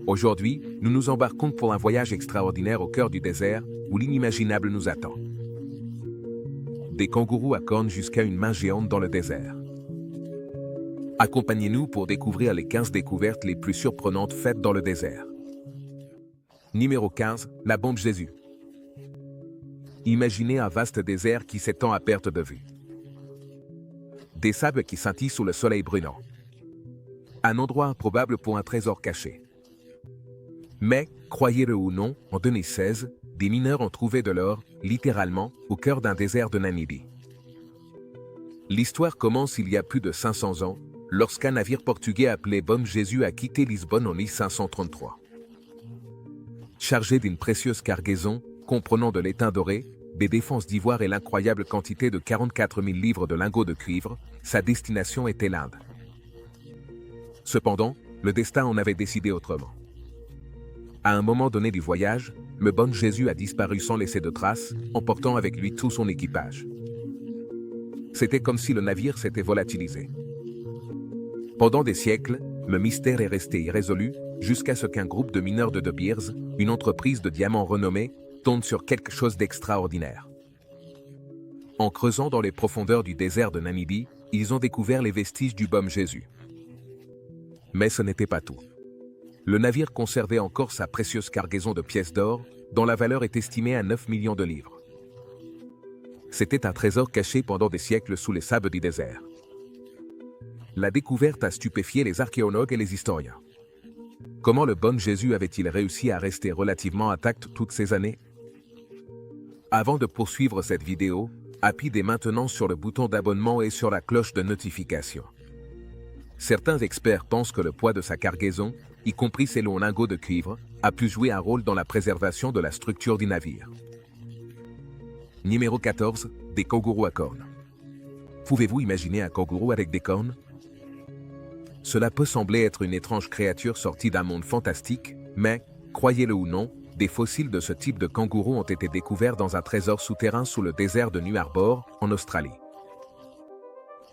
Aujourd'hui, nous nous embarquons pour un voyage extraordinaire au cœur du désert, où l'inimaginable nous attend. Des kangourous à cornes jusqu'à une main géante dans le désert. Accompagnez-nous pour découvrir les 15 découvertes les plus surprenantes faites dans le désert. Numéro 15, la bombe Jésus. Imaginez un vaste désert qui s'étend à perte de vue. Des sables qui scintillent sous le soleil brûlant. Un endroit improbable pour un trésor caché. Mais, croyez-le ou non, en 2016, des mineurs ont trouvé de l'or, littéralement, au cœur d'un désert de Namibie. L'histoire commence il y a plus de 500 ans, lorsqu'un navire portugais appelé Bom Jésus a quitté Lisbonne en 1533. Chargé d'une précieuse cargaison, comprenant de l'étain doré, des défenses d'ivoire et l'incroyable quantité de 44 000 livres de lingots de cuivre, sa destination était l'Inde. Cependant, le destin en avait décidé autrement. À un moment donné du voyage, le Bom Jésus a disparu sans laisser de traces, emportant avec lui tout son équipage. C'était comme si le navire s'était volatilisé. Pendant des siècles, le mystère est resté irrésolu, jusqu'à ce qu'un groupe de mineurs de De Beers, une entreprise de diamants renommée, tombe sur quelque chose d'extraordinaire. En creusant dans les profondeurs du désert de Namibie, ils ont découvert les vestiges du Bom Jésus. Mais ce n'était pas tout. Le navire conservait encore sa précieuse cargaison de pièces d'or, dont la valeur est estimée à 9 millions de livres. C'était un trésor caché pendant des siècles sous les sables du désert. La découverte a stupéfié les archéologues et les historiens. Comment le Bom Jésus avait-il réussi à rester relativement intact toutes ces années? Avant de poursuivre cette vidéo, appuyez maintenant sur le bouton d'abonnement et sur la cloche de notification. Certains experts pensent que le poids de sa cargaison, y compris ses longs lingots de cuivre, a pu jouer un rôle dans la préservation de la structure du navire. Numéro 14, des kangourous à cornes. Pouvez-vous imaginer un kangourou avec des cornes? Cela peut sembler être une étrange créature sortie d'un monde fantastique, mais, croyez-le ou non, des fossiles de ce type de kangourou ont été découverts dans un trésor souterrain sous le désert de New Arbor, en Australie.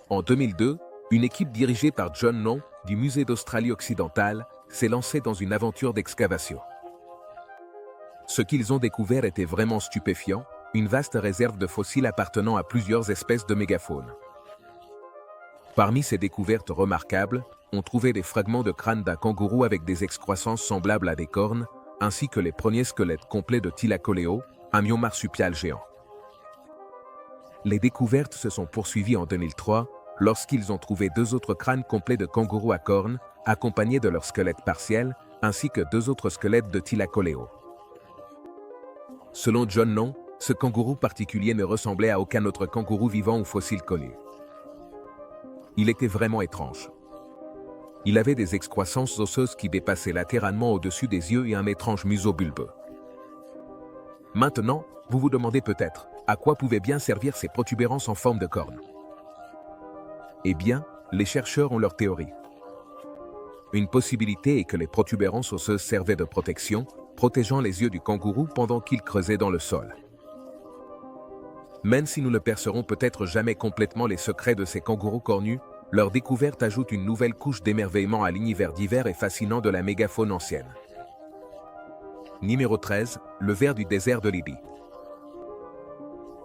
En 2002, une équipe dirigée par John Long, du Musée d'Australie occidentale, s'est lancée dans une aventure d'excavation. Ce qu'ils ont découvert était vraiment stupéfiant, une vaste réserve de fossiles appartenant à plusieurs espèces de mégafaune. Parmi ces découvertes remarquables, on trouvait des fragments de crâne d'un kangourou avec des excroissances semblables à des cornes, ainsi que les premiers squelettes complets de Thylacoleo, un mion marsupial géant. Les découvertes se sont poursuivies en 2003, lorsqu'ils ont trouvé 2 autres crânes complets de kangourous à cornes, accompagnés de leurs squelettes partiels, ainsi que 2 autres squelettes de Thylacoleo. Selon John Long, ce kangourou particulier ne ressemblait à aucun autre kangourou vivant ou fossile connu. Il était vraiment étrange. Il avait des excroissances osseuses qui dépassaient latéralement au-dessus des yeux et un étrange museau bulbeux. Maintenant, vous vous demandez peut-être, à quoi pouvaient bien servir ces protubérances en forme de cornes? Eh bien, les chercheurs ont leur théorie. Une possibilité est que les protubérances osseuses servaient de protection, protégeant les yeux du kangourou pendant qu'il creusait dans le sol. Même si nous ne percerons peut-être jamais complètement les secrets de ces kangourous cornus, leur découverte ajoute une nouvelle couche d'émerveillement à l'univers divers et fascinant de la mégafaune ancienne. Numéro 13, le ver du désert de Libye.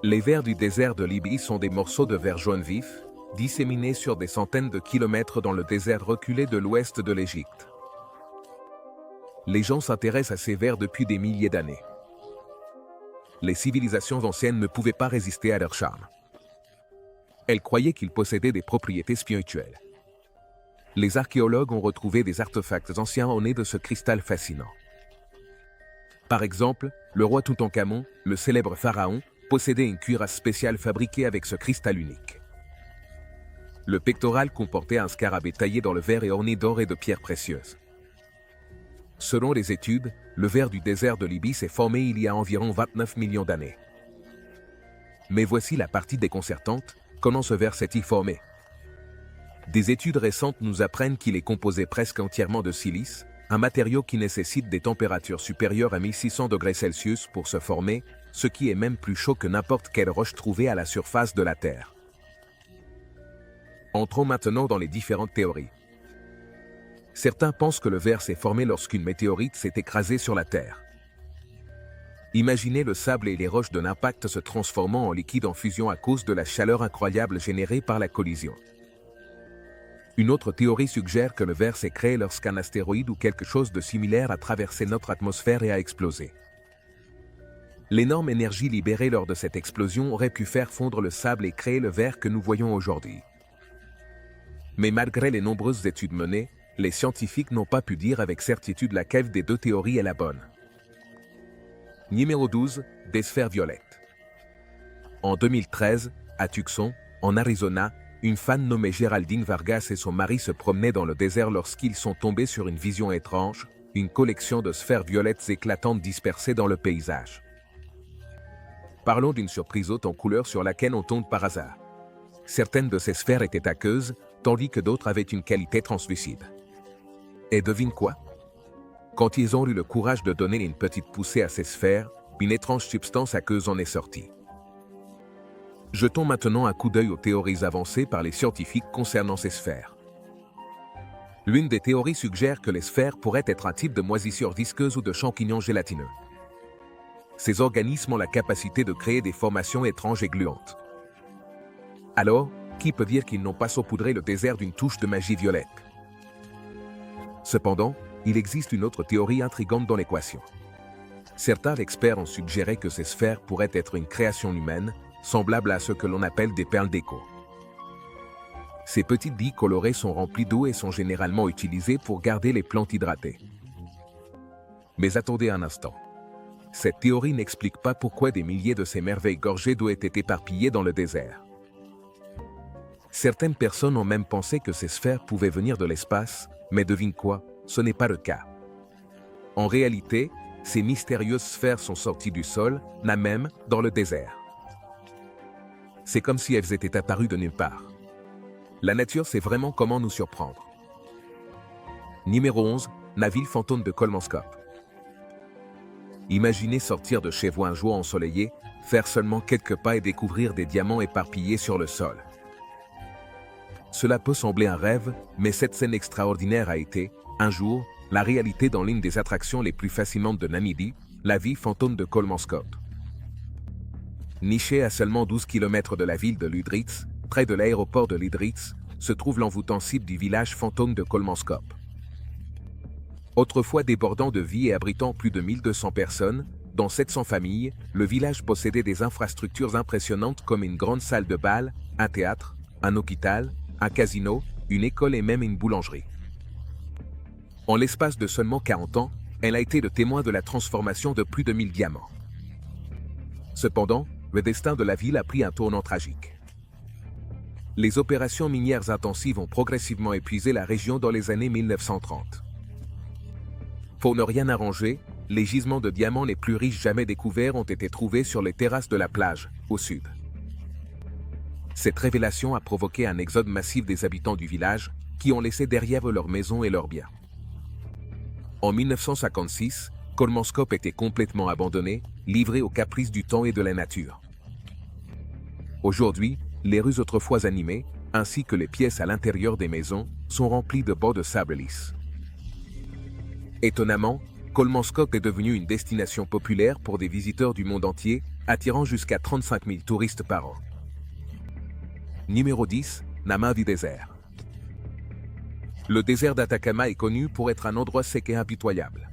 Les vers du désert de Libye sont des morceaux de verre jaune vif, disséminés sur des centaines de kilomètres dans le désert reculé de l'ouest de l'Égypte. Les gens s'intéressent à ces vers depuis des milliers d'années. Les civilisations anciennes ne pouvaient pas résister à leur charme. Elles croyaient qu'ils possédaient des propriétés spirituelles. Les archéologues ont retrouvé des artefacts anciens ornés de ce cristal fascinant. Par exemple, le roi Toutankhamon, le célèbre pharaon, possédait une cuirasse spéciale fabriquée avec ce cristal unique. Le pectoral comportait un scarabée taillé dans le verre et orné d'or et de pierres précieuses. Selon les études, le ver du désert de Libye s'est formé il y a environ 29 millions d'années. Mais voici la partie déconcertante, comment ce ver s'est-il formé? Des études récentes nous apprennent qu'il est composé presque entièrement de silice, un matériau qui nécessite des températures supérieures à 1600 degrés Celsius pour se former, ce qui est même plus chaud que n'importe quelle roche trouvée à la surface de la Terre. Entrons maintenant dans les différentes théories. Certains pensent que le verre s'est formé lorsqu'une météorite s'est écrasée sur la Terre. Imaginez le sable et les roches de l'impact se transformant en liquide en fusion à cause de la chaleur incroyable générée par la collision. Une autre théorie suggère que le verre s'est créé lorsqu'un astéroïde ou quelque chose de similaire a traversé notre atmosphère et a explosé. L'énorme énergie libérée lors de cette explosion aurait pu faire fondre le sable et créer le verre que nous voyons aujourd'hui. Mais malgré les nombreuses études menées, les scientifiques n'ont pas pu dire avec certitude laquelle des deux théories est la bonne. Numéro 12, des sphères violettes. En 2013, à Tucson, en Arizona, une fan nommée Géraldine Vargas et son mari se promenaient dans le désert lorsqu'ils sont tombés sur une vision étrange, une collection de sphères violettes éclatantes dispersées dans le paysage. Parlons d'une surprise haute en couleur sur laquelle on tombe par hasard. Certaines de ces sphères étaient aqueuses, tandis que d'autres avaient une qualité translucide. Et devine quoi? Quand ils ont eu le courage de donner une petite poussée à ces sphères, une étrange substance aqueuse en est sortie. Jetons maintenant un coup d'œil aux théories avancées par les scientifiques concernant ces sphères. L'une des théories suggère que les sphères pourraient être un type de moisissure visqueuse ou de champignons gélatineux. Ces organismes ont la capacité de créer des formations étranges et gluantes. Alors, qui peut dire qu'ils n'ont pas saupoudré le désert d'une touche de magie violette? Cependant, il existe une autre théorie intrigante dans l'équation. Certains experts ont suggéré que ces sphères pourraient être une création humaine, semblable à ce que l'on appelle des perles d'écho. Ces petites billes colorées sont remplies d'eau et sont généralement utilisées pour garder les plantes hydratées. Mais attendez un instant. Cette théorie n'explique pas pourquoi des milliers de ces merveilles gorgées d'eau étaient éparpillées dans le désert. Certaines personnes ont même pensé que ces sphères pouvaient venir de l'espace, mais devine quoi, ce n'est pas le cas. En réalité, ces mystérieuses sphères sont sorties du sol, là même, dans le désert. C'est comme si elles étaient apparues de nulle part. La nature sait vraiment comment nous surprendre. Numéro 11, la ville fantôme de Kolmanskop. Imaginez sortir de chez vous un jour ensoleillé, faire seulement quelques pas et découvrir des diamants éparpillés sur le sol. Cela peut sembler un rêve, mais cette scène extraordinaire a été, un jour, la réalité dans l'une des attractions les plus fascinantes de Namibie, la ville fantôme de Kolmanskop. Nichée à seulement 12 km de la ville de Ludritz, près de l'aéroport de Ludritz, se trouve l'envoûtant site du village fantôme de Kolmanskop. Autrefois débordant de vie et abritant plus de 1200 personnes, dont 700 familles, le village possédait des infrastructures impressionnantes comme une grande salle de bal, un théâtre, un hôpital, un casino, une école et même une boulangerie. En l'espace de seulement 40 ans, elle a été le témoin de la transformation de plus de 1000 diamants. Cependant, le destin de la ville a pris un tournant tragique. Les opérations minières intensives ont progressivement épuisé la région dans les années 1930. Pour ne rien arranger, les gisements de diamants les plus riches jamais découverts ont été trouvés sur les terrasses de la plage, au sud. Cette révélation a provoqué un exode massif des habitants du village, qui ont laissé derrière eux leurs maisons et leurs biens. En 1956, Kolmanskop était complètement abandonné, livré aux caprices du temps et de la nature. Aujourd'hui, les rues autrefois animées, ainsi que les pièces à l'intérieur des maisons, sont remplies de bancs de sable lisse. Étonnamment, Kolmanskop est devenu une destination populaire pour des visiteurs du monde entier, attirant jusqu'à 35 000 touristes par an. Numéro 10, la main du désert. Le désert d'Atacama est connu pour être un endroit sec et impitoyable.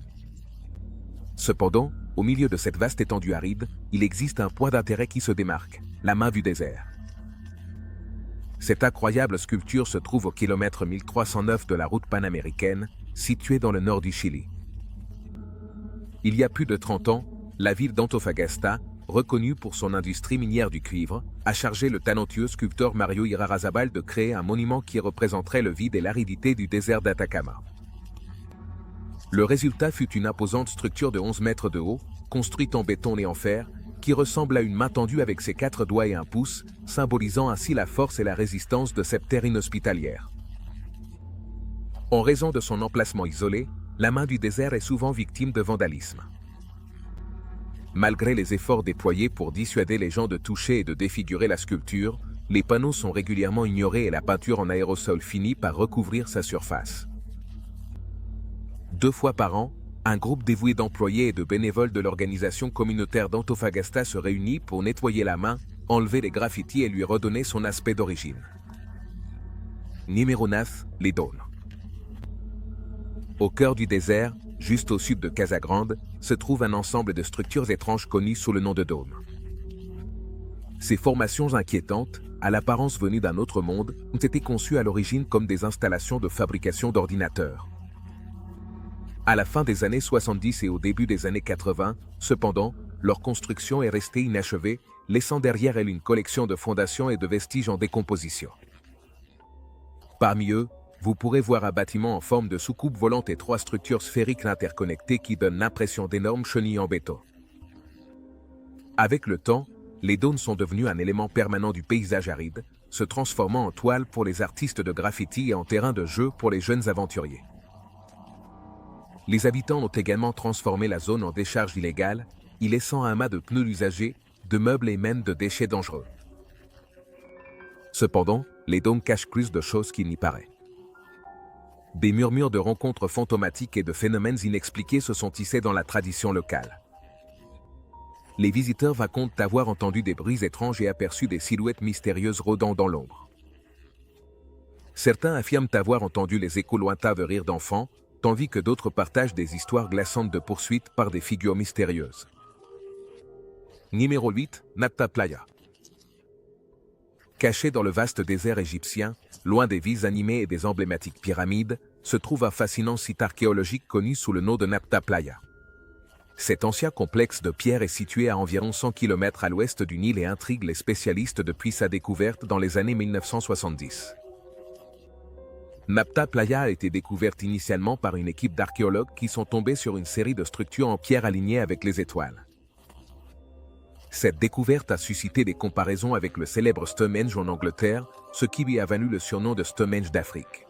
Cependant, au milieu de cette vaste étendue aride, il existe un point d'intérêt qui se démarque, la main du désert. Cette incroyable sculpture se trouve au kilomètre 1309 de la route panaméricaine, située dans le nord du Chili. Il y a plus de 30 ans, la ville d'Antofagasta, reconnue pour son industrie minière du cuivre, a chargé le talentueux sculpteur Mario Irarrázaval de créer un monument qui représenterait le vide et l'aridité du désert d'Atacama. Le résultat fut une imposante structure de 11 mètres de haut, construite en béton et en fer, qui ressemble à une main tendue avec ses 4 doigts et un pouce, symbolisant ainsi la force et la résistance de cette terre inhospitalière. En raison de son emplacement isolé, la main du désert est souvent victime de vandalisme. Malgré les efforts déployés pour dissuader les gens de toucher et de défigurer la sculpture, les panneaux sont régulièrement ignorés et la peinture en aérosol finit par recouvrir sa surface. 2 fois par an, un groupe dévoué d'employés et de bénévoles de l'organisation communautaire d'Antofagasta se réunit pour nettoyer la main, enlever les graffitis et lui redonner son aspect d'origine. Numéro 9, les dônes. Au cœur du désert, juste au sud de Casagrande, se trouve un ensemble de structures étranges connues sous le nom de dômes. Ces formations inquiétantes, à l'apparence venues d'un autre monde, ont été conçues à l'origine comme des installations de fabrication d'ordinateurs. À la fin des années 70 et au début des années 80, cependant, leur construction est restée inachevée, laissant derrière elle une collection de fondations et de vestiges en décomposition. Parmi eux, vous pourrez voir un bâtiment en forme de soucoupe volante et 3 structures sphériques interconnectées qui donnent l'impression d'énormes chenilles en béton. Avec le temps, les dônes sont devenus un élément permanent du paysage aride, se transformant en toile pour les artistes de graffiti et en terrain de jeu pour les jeunes aventuriers. Les habitants ont également transformé la zone en décharge illégale, y laissant un amas de pneus usagés, de meubles et même de déchets dangereux. Cependant, les dômes cachent plus de choses qu'il n'y paraît. Des murmures de rencontres fantomatiques et de phénomènes inexpliqués se sont tissés dans la tradition locale. Les visiteurs racontent avoir entendu des bruits étranges et aperçu des silhouettes mystérieuses rôdant dans l'ombre. Certains affirment avoir entendu les échos lointains de rires d'enfants, tandis que d'autres partagent des histoires glaçantes de poursuites par des figures mystérieuses. Numéro 8, Napta Playa. Caché dans le vaste désert égyptien, loin des vies animées et des emblématiques pyramides, se trouve un fascinant site archéologique connu sous le nom de Napta Playa. Cet ancien complexe de pierre est situé à environ 100 km à l'ouest du Nil et intrigue les spécialistes depuis sa découverte dans les années 1970. Napta Playa a été découverte initialement par une équipe d'archéologues qui sont tombés sur une série de structures en pierre alignées avec les étoiles. Cette découverte a suscité des comparaisons avec le célèbre Stonehenge en Angleterre, ce qui lui a valu le surnom de Stonehenge d'Afrique.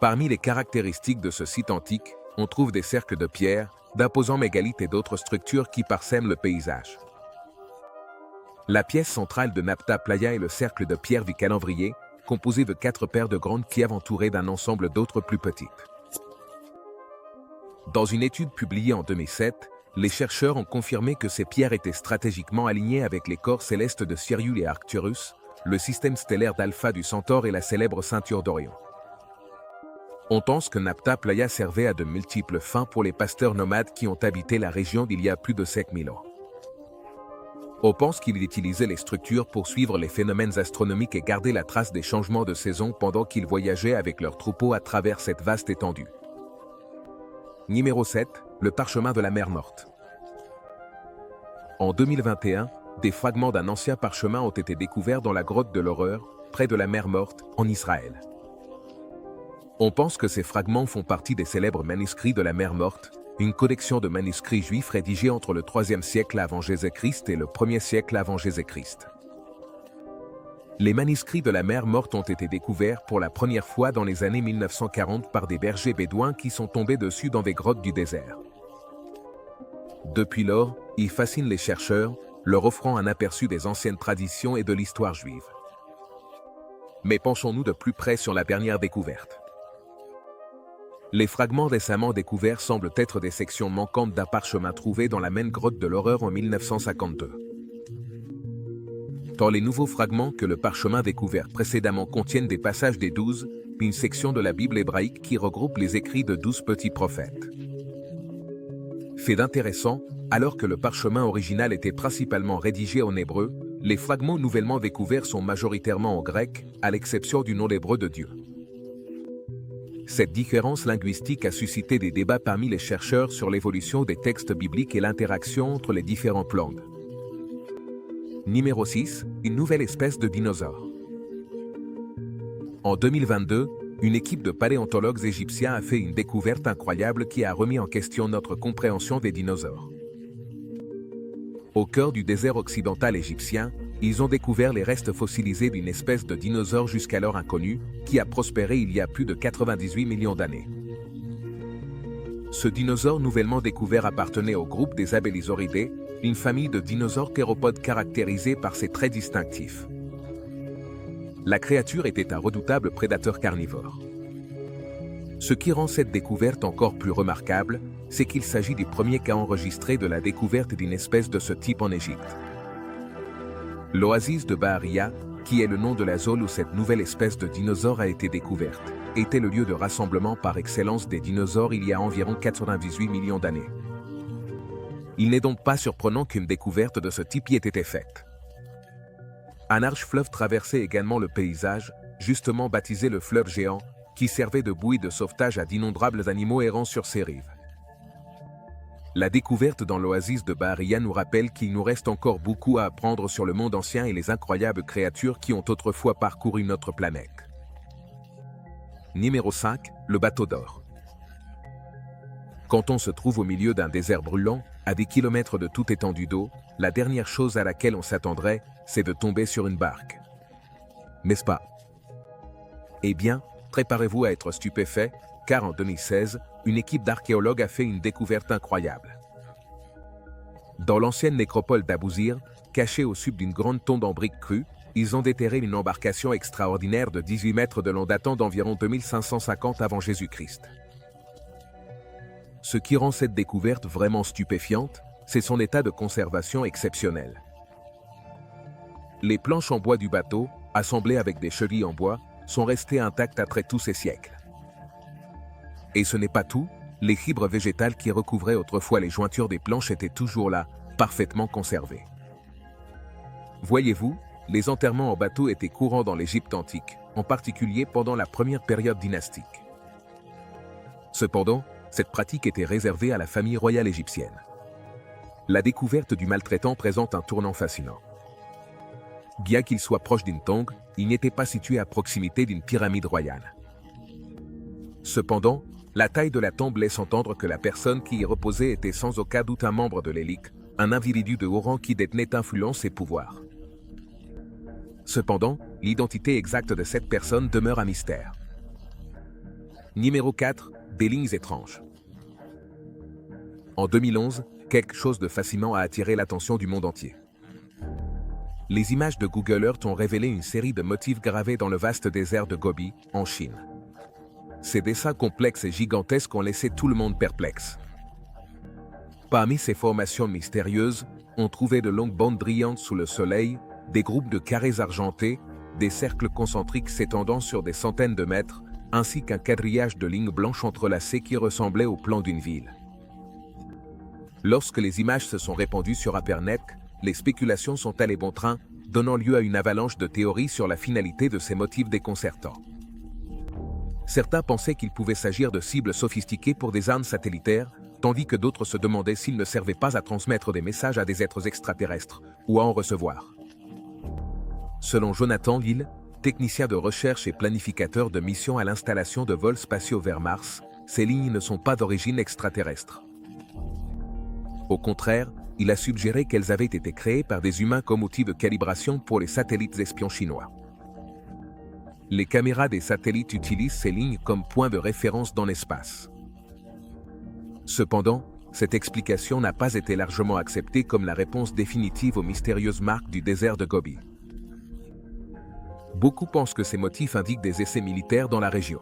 Parmi les caractéristiques de ce site antique, on trouve des cercles de pierre, d'imposants mégalithes et d'autres structures qui parsèment le paysage. La pièce centrale de Napta Playa est le cercle de pierre du calendrier, composé de 4 paires de grandes pierres entourées d'un ensemble d'autres plus petites. Dans une étude publiée en 2007, les chercheurs ont confirmé que ces pierres étaient stratégiquement alignées avec les corps célestes de Sirius et Arcturus, le système stellaire d'Alpha du Centaure et la célèbre ceinture d'Orion. On pense que Napta Playa servait à de multiples fins pour les pasteurs nomades qui ont habité la région d'il y a plus de 5000 ans. On pense qu'il utilisait les structures pour suivre les phénomènes astronomiques et garder la trace des changements de saison pendant qu'ils voyageaient avec leurs troupeaux à travers cette vaste étendue. Numéro 7, le parchemin de la mer Morte. En 2021, des fragments d'un ancien parchemin ont été découverts dans la grotte de l'Horreur, près de la mer Morte, en Israël. On pense que ces fragments font partie des célèbres manuscrits de la mer Morte, une collection de manuscrits juifs rédigés entre le IIIe siècle avant Jésus-Christ et le 1er siècle avant Jésus-Christ. Les manuscrits de la mer Morte ont été découverts pour la première fois dans les années 1940 par des bergers bédouins qui sont tombés dessus dans des grottes du désert. Depuis lors, ils fascinent les chercheurs, leur offrant un aperçu des anciennes traditions et de l'histoire juive. Mais penchons-nous de plus près sur la dernière découverte. Les fragments récemment découverts semblent être des sections manquantes d'un parchemin trouvé dans la même grotte de l'Horreur en 1952. Tant les nouveaux fragments que le parchemin découvert précédemment contiennent des passages des 12, une section de la Bible hébraïque qui regroupe les écrits de 12 petits prophètes. Fait d'intéressant, alors que le parchemin original était principalement rédigé en hébreu, les fragments nouvellement découverts sont majoritairement en grec, à l'exception du nom hébreu de Dieu. Cette différence linguistique a suscité des débats parmi les chercheurs sur l'évolution des textes bibliques et l'interaction entre les différentes langues. Numéro 6, une nouvelle espèce de dinosaure. En 2022, une équipe de paléontologues égyptiens a fait une découverte incroyable qui a remis en question notre compréhension des dinosaures. Au cœur du désert occidental égyptien, ils ont découvert les restes fossilisés d'une espèce de dinosaure jusqu'alors inconnue, qui a prospéré il y a plus de 98 millions d'années. Ce dinosaure nouvellement découvert appartenait au groupe des Abelisauridae, une famille de dinosaures théropodes caractérisés par ses traits distinctifs. La créature était un redoutable prédateur carnivore. Ce qui rend cette découverte encore plus remarquable, c'est qu'il s'agit du premier cas enregistré de la découverte d'une espèce de ce type en Égypte. L'oasis de Baharia, qui est le nom de la zone où cette nouvelle espèce de dinosaure a été découverte, était le lieu de rassemblement par excellence des dinosaures il y a environ 98 millions d'années. Il n'est donc pas surprenant qu'une découverte de ce type y ait été faite. Un large fleuve traversait également le paysage, justement baptisé le fleuve géant, qui servait de bouée de sauvetage à d'innombrables animaux errant sur ses rives. La découverte dans l'oasis de Baharia nous rappelle qu'il nous reste encore beaucoup à apprendre sur le monde ancien et les incroyables créatures qui ont autrefois parcouru notre planète. Numéro 5, le bateau d'or. Quand on se trouve au milieu d'un désert brûlant, à des kilomètres de toute étendue d'eau, la dernière chose à laquelle on s'attendrait, c'est de tomber sur une barque. N'est-ce pas? Eh bien, préparez-vous à être stupéfait, car en 2016, une équipe d'archéologues a fait une découverte incroyable. Dans l'ancienne nécropole d'Abousir, cachée au sud d'une grande tombe en briques crues, ils ont déterré une embarcation extraordinaire de 18 mètres de long datant d'environ 2550 avant Jésus-Christ. Ce qui rend cette découverte vraiment stupéfiante, c'est son état de conservation exceptionnel. Les planches en bois du bateau, assemblées avec des chevilles en bois, sont restées intactes après tous ces siècles. Et ce n'est pas tout, les fibres végétales qui recouvraient autrefois les jointures des planches étaient toujours là, parfaitement conservées. Voyez-vous, les enterrements en bateau étaient courants dans l'Égypte antique, en particulier pendant la première période dynastique. Cependant, cette pratique était réservée à la famille royale égyptienne. La découverte du maltraitant présente un tournant fascinant. Bien qu'il soit proche d'une tombe, il n'était pas situé à proximité d'une pyramide royale. Cependant, la taille de la tombe laisse entendre que la personne qui y reposait était sans aucun doute un membre de l'élite, un individu de haut rang qui détenait influence et pouvoir. Cependant, l'identité exacte de cette personne demeure un mystère. Numéro 4, des lignes étranges. En 2011, quelque chose de fascinant a attiré l'attention du monde entier. Les images de Google Earth ont révélé une série de motifs gravés dans le vaste désert de Gobi, en Chine. Ces dessins complexes et gigantesques ont laissé tout le monde perplexe. Parmi ces formations mystérieuses, on trouvait de longues bandes brillantes sous le soleil, des groupes de carrés argentés, des cercles concentriques s'étendant sur des centaines de mètres, ainsi qu'un quadrillage de lignes blanches entrelacées qui ressemblaient au plan d'une ville. Lorsque les images se sont répandues sur Internet, les spéculations sont allées bon train, donnant lieu à une avalanche de théories sur la finalité de ces motifs déconcertants. Certains pensaient qu'il pouvait s'agir de cibles sophistiquées pour des armes satellitaires, tandis que d'autres se demandaient s'ils ne servaient pas à transmettre des messages à des êtres extraterrestres, ou à en recevoir. Selon Jonathan Lille, technicien de recherche et planificateur de missions à l'installation de vols spatiaux vers Mars, ces lignes ne sont pas d'origine extraterrestre. Au contraire, il a suggéré qu'elles avaient été créées par des humains comme outil de calibration pour les satellites espions chinois. Les caméras des satellites utilisent ces lignes comme point de référence dans l'espace. Cependant, cette explication n'a pas été largement acceptée comme la réponse définitive aux mystérieuses marques du désert de Gobi. Beaucoup pensent que ces motifs indiquent des essais militaires dans la région.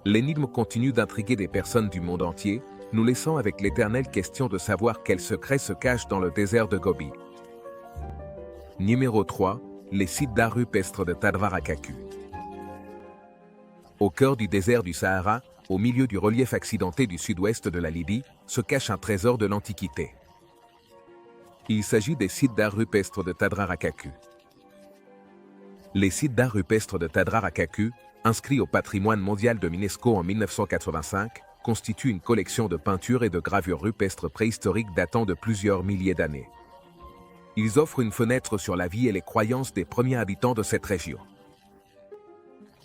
L'énigme continue d'intriguer des personnes du monde entier, nous laissant avec l'éternelle question de savoir quel secret se cache dans le désert de Gobi. Numéro 3, les sites d'art rupestres de Tadvar-Akaku. Au cœur du désert du Sahara, au milieu du relief accidenté du sud-ouest de la Libye, se cache un trésor de l'Antiquité. Il s'agit des sites d'art rupestres de Tadvar-Akaku. Les sites d'art rupestres de Tadvar-Akaku, inscrits au patrimoine mondial de l'UNESCO en 1985, constituent une collection de peintures et de gravures rupestres préhistoriques datant de plusieurs milliers d'années. Ils offrent une fenêtre sur la vie et les croyances des premiers habitants de cette région.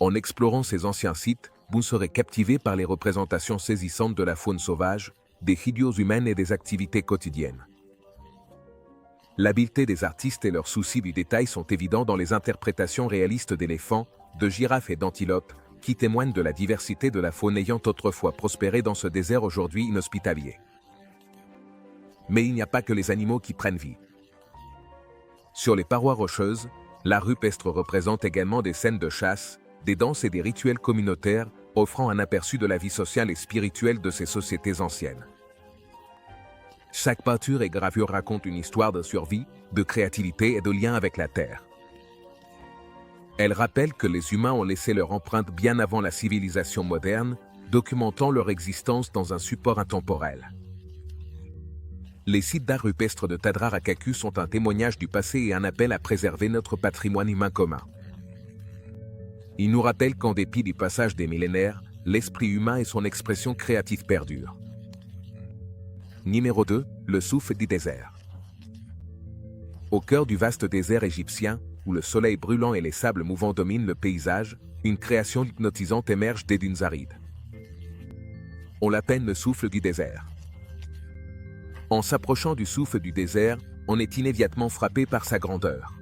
En explorant ces anciens sites, vous serez captivé par les représentations saisissantes de la faune sauvage, des figures humaines et des activités quotidiennes. L'habileté des artistes et leur souci du détail sont évidents dans les interprétations réalistes d'éléphants, de girafes et d'antilopes, qui témoignent de la diversité de la faune ayant autrefois prospéré dans ce désert aujourd'hui inhospitalier. Mais il n'y a pas que les animaux qui prennent vie. Sur les parois rocheuses, l'art rupestre représente également des scènes de chasse, des danses et des rituels communautaires, offrant un aperçu de la vie sociale et spirituelle de ces sociétés anciennes. Chaque peinture et gravure raconte une histoire de survie, de créativité et de lien avec la Terre. Elle rappelle que les humains ont laissé leur empreinte bien avant la civilisation moderne, documentant leur existence dans un support intemporel. Les sites d'art rupestre de Tadra-Rakaku sont un témoignage du passé et un appel à préserver notre patrimoine humain commun. Ils nous rappellent qu'en dépit du passage des millénaires, l'esprit humain et son expression créative perdurent. Numéro 2, le souffle du désert. Au cœur du vaste désert égyptien, où le soleil brûlant et les sables mouvants dominent le paysage, une création hypnotisante émerge des dunes arides. On l'appelle le souffle du désert. En s'approchant du souffle du désert, on est immédiatement frappé par sa grandeur.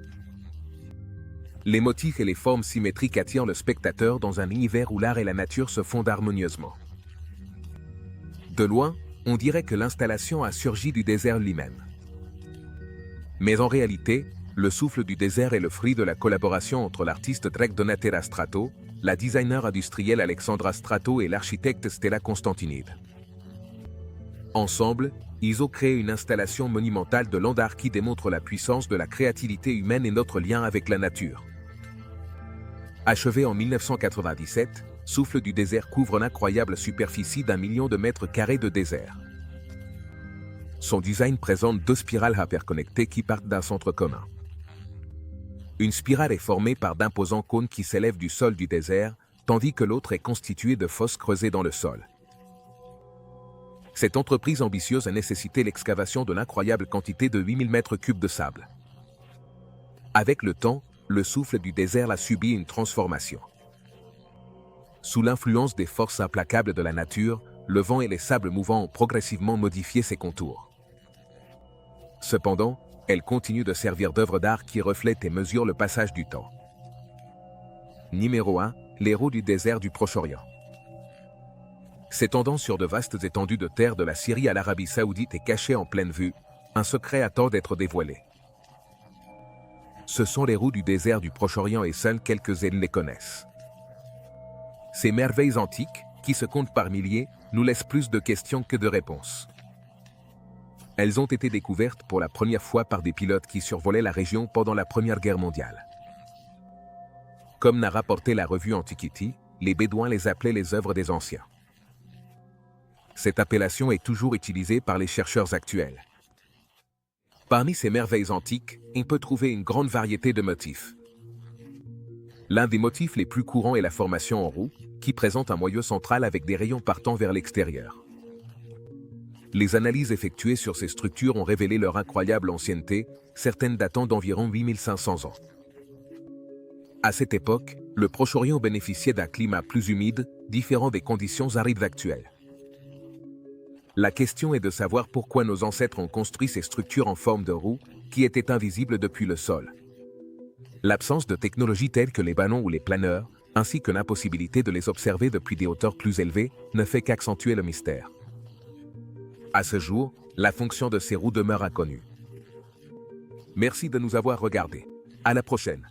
Les motifs et les formes symétriques attirent le spectateur dans un univers où l'art et la nature se fondent harmonieusement. De loin, on dirait que l'installation a surgi du désert lui-même. Mais en réalité, le souffle du désert est le fruit de la collaboration entre l'artiste grec Donatella Strato, la designer industrielle Alexandra Strato et l'architecte Stella Constantinide. Ensemble, ils ont créé une installation monumentale de l'art qui démontre la puissance de la créativité humaine et notre lien avec la nature. Achevé en 1997, Souffle du désert couvre l'incroyable superficie d'1 million de mètres carrés de désert. Son design présente 2 spirales hyperconnectées qui partent d'un centre commun. Une spirale est formée par d'imposants cônes qui s'élèvent du sol du désert, tandis que l'autre est constituée de fosses creusées dans le sol. Cette entreprise ambitieuse a nécessité l'excavation de l'incroyable quantité de 8000 mètres cubes de sable. Avec le temps, le souffle du désert a subi une transformation. Sous l'influence des forces implacables de la nature, le vent et les sables mouvants ont progressivement modifié ses contours. Cependant, elle continue de servir d'œuvre d'art qui reflète et mesure le passage du temps. Numéro 1, l'héros du désert du Proche-Orient. S'étendant sur de vastes étendues de terre de la Syrie à l'Arabie Saoudite et cachée en pleine vue, un secret attend d'être dévoilé. Ce sont les roues du désert du Proche-Orient et seuls quelques-uns les connaissent. Ces merveilles antiques, qui se comptent par milliers, nous laissent plus de questions que de réponses. Elles ont été découvertes pour la première fois par des pilotes qui survolaient la région pendant la Première Guerre mondiale. Comme n'a rapporté la revue Antiquity, les Bédouins les appelaient les œuvres des anciens. Cette appellation est toujours utilisée par les chercheurs actuels. Parmi ces merveilles antiques, on peut trouver une grande variété de motifs. L'un des motifs les plus courants est la formation en roue, qui présente un moyeu central avec des rayons partant vers l'extérieur. Les analyses effectuées sur ces structures ont révélé leur incroyable ancienneté, certaines datant d'environ 8500 ans. À cette époque, le Proche-Orient bénéficiait d'un climat plus humide, différent des conditions arides actuelles. La question est de savoir pourquoi nos ancêtres ont construit ces structures en forme de roue, qui étaient invisibles depuis le sol. L'absence de technologies telles que les ballons ou les planeurs, ainsi que l'impossibilité de les observer depuis des hauteurs plus élevées, ne fait qu'accentuer le mystère. À ce jour, la fonction de ces roues demeure inconnue. Merci de nous avoir regardés. À la prochaine.